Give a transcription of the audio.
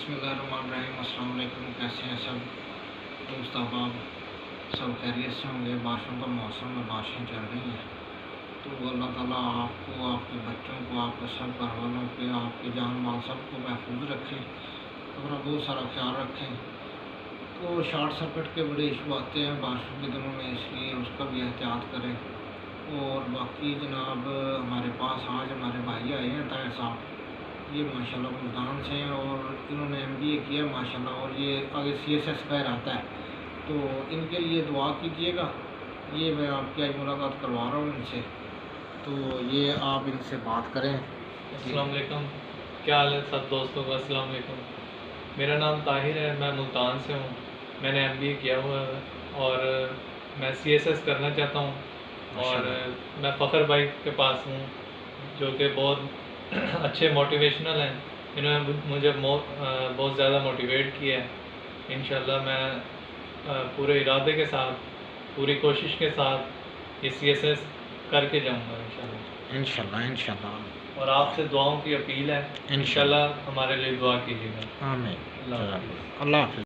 बिस्मिल्लाहिर्रहमानिर्रहीम। अस्सलाम वालेकुम। कैसे हैं सब दोस्त अहबाब? सब खैरियत से होंगे। बारिशों का मौसम में बारिशें चल रही हैं, तो अल्लाह ताला आपको, आपके बच्चों को, आपके सब घर वालों पे, आपके जान माल सबको महफूज रखें, अपना बहुत सारा ख्याल रखें। तो शॉर्ट सर्किट के बड़े इशू आते हैं बारिशों के दिनों में, इसलिए उसका भी एहतियात करें। और बाकी जनाब हमारे पास आज हमारे भाई आए हैं ताया साहब, ये माशाल्लाह मुल्तान से हैं और इन्होंने MBA किया माशाल्लाह, और ये आगे CSS का आता है, तो इनके लिए दुआ कीजिएगा। ये मैं आपकी आज मुलाकात करवा रहा हूँ इनसे, तो ये आप इनसे बात करें। अस्सलाम वालेकुम। क्या हाल है सब दोस्तों का? अस्सलाम वालेकुम। मेरा नाम ताहिर है, मैं मुल्तान से हूँ। मैंने MBA किया हुआ है और मैं CSS करना चाहता हूँ, और मैं फ़खर भाई के पास हूँ जो कि बहुत अच्छे मोटिवेशनल हैं। इन्होंने मुझे बहुत ज़्यादा मोटिवेट किया है। इंशाल्लाह मैं पूरे इरादे के साथ, पूरी कोशिश के साथ ये CSS करके जाऊँगा इंशाल्लाह। और आपसे दुआओं की अपील है। इंशाल्लाह हमारे लिए दुआ कीजिएगा। आमीन। अल्लाह हाफ़िज़। अल्लाह हाफ़िज़।